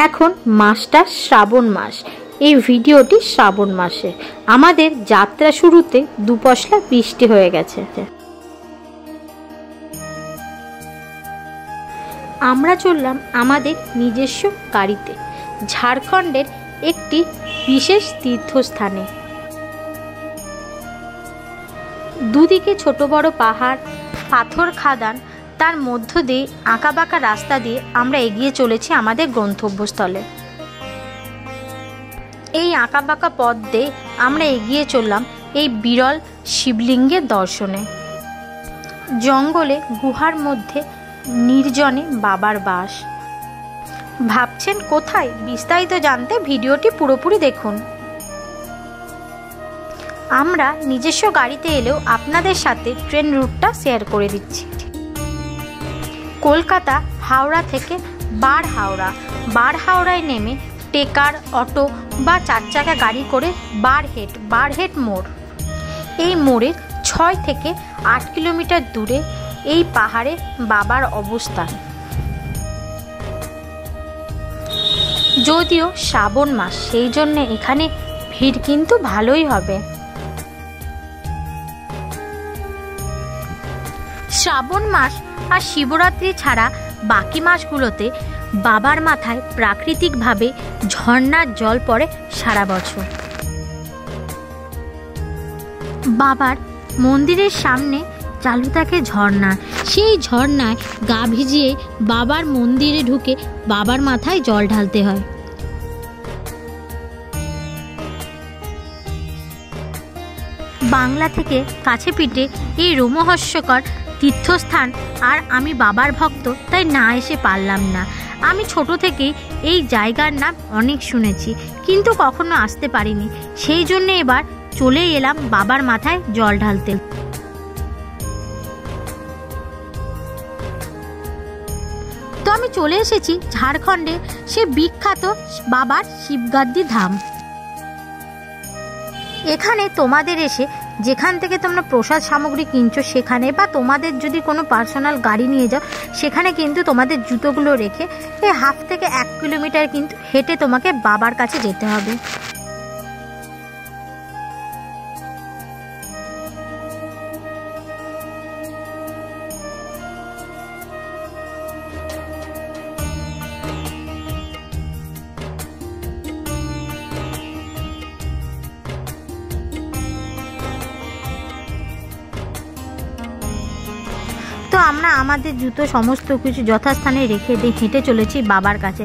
এখন মাসটা শ্রাবণ মাস। এই ভিডিওটি শ্রাবণ মাসে। আমাদের যাত্রা শুরুতে দুপশলা বৃষ্টি হয়ে গেছে। আমরা চললাম আমাদের নিজস্ব গাড়িতে ঝাড়খণ্ডের একটি বিশেষ তীর্থস্থানে। দুদিকে ছোট বড় পাহাড়, পাথর খাদান, তার মধ্য দিয়ে আঁকাবাঁকা রাস্তা দিয়ে আমরা এগিয়ে চলেছি আমাদের গন্তব্যস্থলে। এই আঁকাবাঁকা পথ দিয়ে আমরা এগিয়ে চললাম এই বিরল শিবলিঙ্গের দর্শনে। জঙ্গলে গুহার মধ্যে নির্জনে বাবার বাস। ভাবছেন কোথায়? বিস্তারিত জানতে ভিডিওটি পুরোপুরি দেখুন। আমরা নিজস্ব গাড়িতে এলেও আপনাদের সাথে ট্রেন রুটটা শেয়ার করে দিচ্ছি। কলকাতা হাওড়া থেকে বারহাওড়ায় নেমে টেকার, অটো বা 4 চাকা গাড়ি করে বারহেট মোড়। এই মোড়ের 6 থেকে 8 কিলোমিটার দূরে এই পাহাড়ে বাবার অবস্থান। যদিও শ্রাবণ মাস, সেই জন্য এখানে ভিড় কিন্তু ভালোই হবে। শ্রাবণ মাস আর শিবরাত্রি ছাড়া বাকি মাসগুলোতে বাবার মাথায় প্রাকৃতিকভাবে ঝর্ণার জল পড়ে সারা বছর। বাবার মন্দিরের সামনে চালু থাকে ঝর্ণা। সেই ঝর্ণায় গা ভিজিয়ে বাবার মন্দিরে ঢুকে বাবার মাথায় জল ঢালতে হয়। বাংলা থেকে কাছে পিঠে এই রোমহর্ষকর তীর্থস্থান, আর আমি বাবার ভক্ত তাই না এসে পারলাম না। আমি ছোট থেকেই এই জায়গার নাম অনেক শুনেছি, কিন্তু কখনো আসতে পারিনি। সেই জন্য এবার চলে এলাম বাবার মাথায় জল ঢালতে। তো আমি চলে এসেছি ঝাড়খণ্ডে সে বিখ্যাত বাবার শিবগাদ্দি ধাম। এখানে তোমাদের এসে যেখান থেকে তোমরা প্রসাদ সামগ্রী কিনছো সেখানে, বা তোমাদের যদি কোনো পার্সোনাল গাড়ি নিয়ে যাও সেখানে কিন্তু তোমাদের জুতোগুলো রেখে এই 1/2 থেকে 1 কিলোমিটার কিন্তু হেঁটে তোমাকে বাবার কাছে যেতে হবে। তো আমরা আমাদের জুতো সমস্ত কিছু যথাস্থানে রেখে দিয়ে হেঁটে চলেছি বাবার কাছে।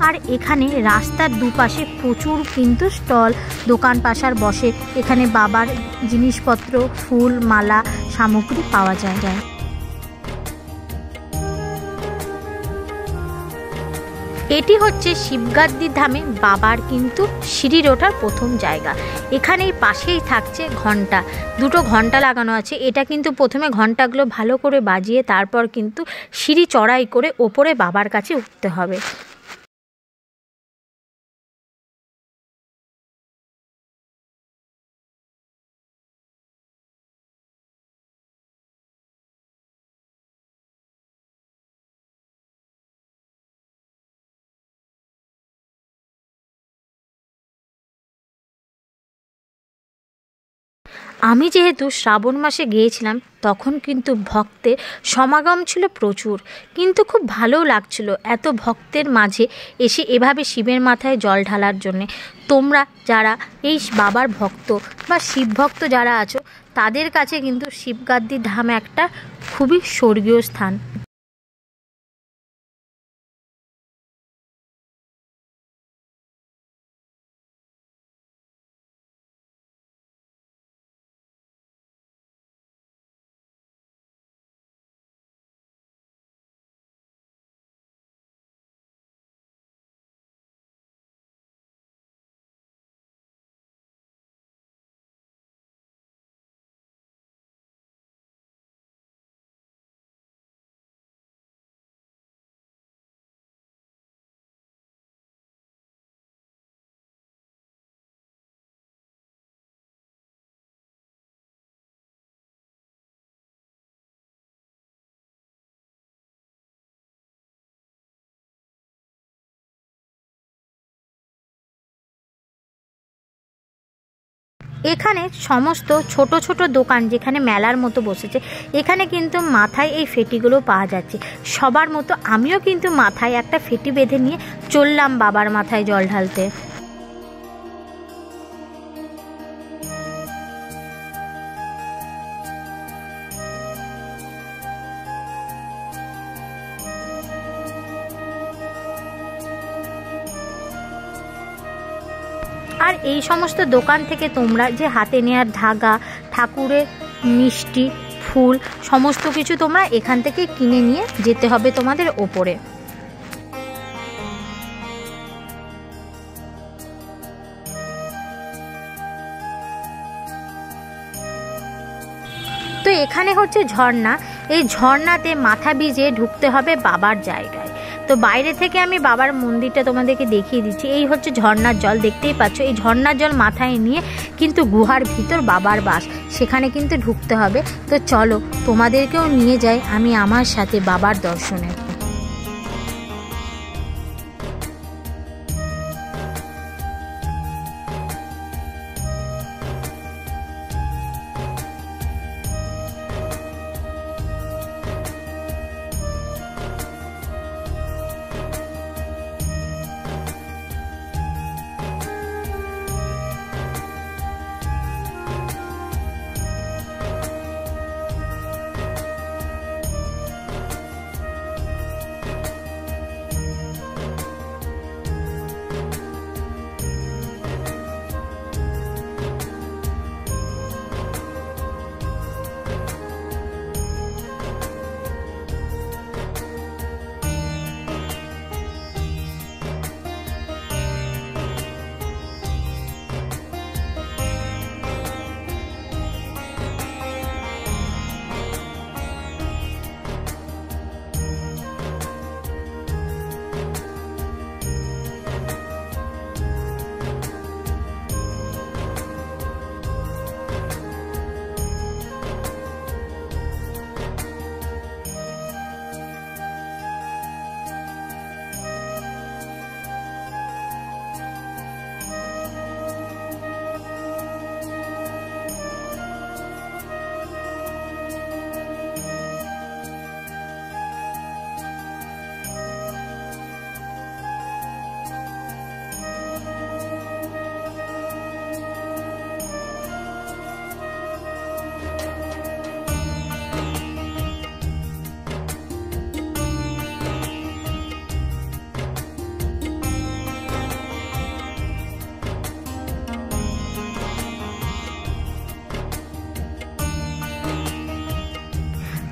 আর এখানে রাস্তার দুপাশে প্রচুর কিন্তু স্টল, দোকান পাশার বসে। এখানে বাবার জিনিসপত্র, ফুল, মালা, সামগ্রী পাওয়া যায়। এটি হচ্ছে শিবগাদ্দি ধামে বাবার কিন্তু সিঁড়ির ওঠার প্রথম জায়গা। এখানেই পাশেই থাকছে ঘন্টা, 2টো ঘন্টা লাগানো আছে। এটা কিন্তু প্রথমে ঘন্টাগুলো ভালো করে বাজিয়ে তারপর কিন্তু সিঁড়ি চড়াই করে ওপরে বাবার কাছে উঠতে হবে। আমি যেহেতু শ্রাবণ মাসে গিয়েছিলাম তখন কিন্তু ভক্তের সমাগম ছিল প্রচুর, কিন্তু খুব ভালোও লাগছিল এত ভক্তের মাঝে এসে এভাবে শিবের মাথায় জল ঢালার জন্যে। তোমরা যারা এই বাবার ভক্ত বা শিব ভক্ত যারা আছো তাদের কাছে কিন্তু শিবগাদ্দি ধাম একটা খুবই স্বর্গীয় স্থান। এখানে সমস্ত ছোট ছোট দোকান যেখানে মেলার মতো বসেছে, এখানে কিন্তু মাথায় এই ফেটিগুলো পাওয়া যাচ্ছে। সবার মতো আমিও কিন্তু মাথায় একটা ফেটি বেঁধে নিয়ে চললাম বাবার মাথায় জল ঢালতে। আর এই সমস্ত দোকান থেকে তোমরা যে হাতে নেওয়ার ধাগা, ঠাকুরের মিষ্টি, ফুল সমস্ত কিছু তোমরা এখান থেকে কিনে নিয়ে যেতে হবে তোমাদের ওপরে। তো এখানে হচ্ছে ঝর্ণা, এই ঝর্ণাতে মাথা ভিজিয়ে ঢুকতে হবে বাবার জায়গায়। তো বাইরে থেকে আমি বাবার মন্দিরটা তোমাদেরকে দেখিয়ে দিচ্ছি। এই হচ্ছে ঝর্ণার জল, দেখতেই পাচ্ছ। এই ঝর্ণার জল মাথায় নিয়ে কিন্তু গুহার ভিতর বাবার বাস, সেখানে কিন্তু ঢুকতে হবে। তো চলো তোমাদেরকেও নিয়ে যাই আমি আমার সাথে বাবার দর্শনে।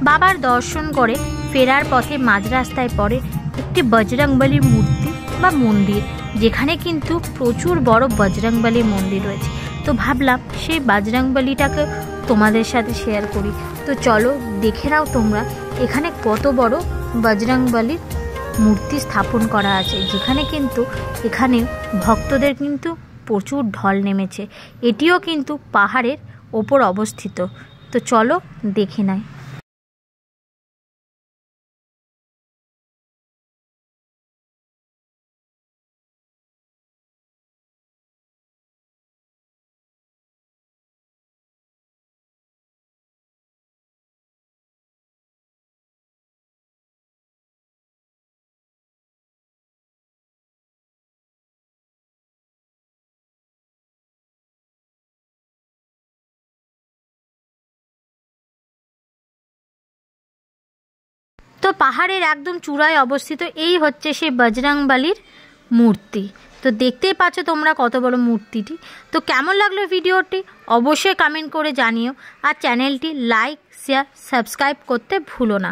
বাবার দর্শন করে ফেরার পথে মাঝ রাস্তায় পড়ে একটি বজরংবলীর মূর্তি বা মন্দির, যেখানে কিন্তু প্রচুর বড় বজরংবলী মন্দির রয়েছে। তো ভাবলাম সেই বজরংবলীটাকে তোমাদের সাথে শেয়ার করি। তো চলো দেখে নাও তোমরা এখানে কত বড় বজরংবলীর মূর্তি স্থাপন করা আছে, যেখানে কিন্তু এখানে ভক্তদের কিন্তু প্রচুর ঢল নেমেছে। এটিও কিন্তু পাহাড়ের ওপর অবস্থিত। তো চলো দেখে নাও। তো পাহাড়ের একদম চূড়ায় অবস্থিত এই হচ্ছে সেই বজরংবলীর মূর্তি। তো দেখতেই পাচ্ছ তোমরা কত বড় মূর্তিটি। তো কেমন লাগলো ভিডিওটি অবশ্যই কমেন্ট করে জানিও, আর চ্যানেলটি লাইক, শেয়ার, সাবস্ক্রাইব করতে ভুলো না।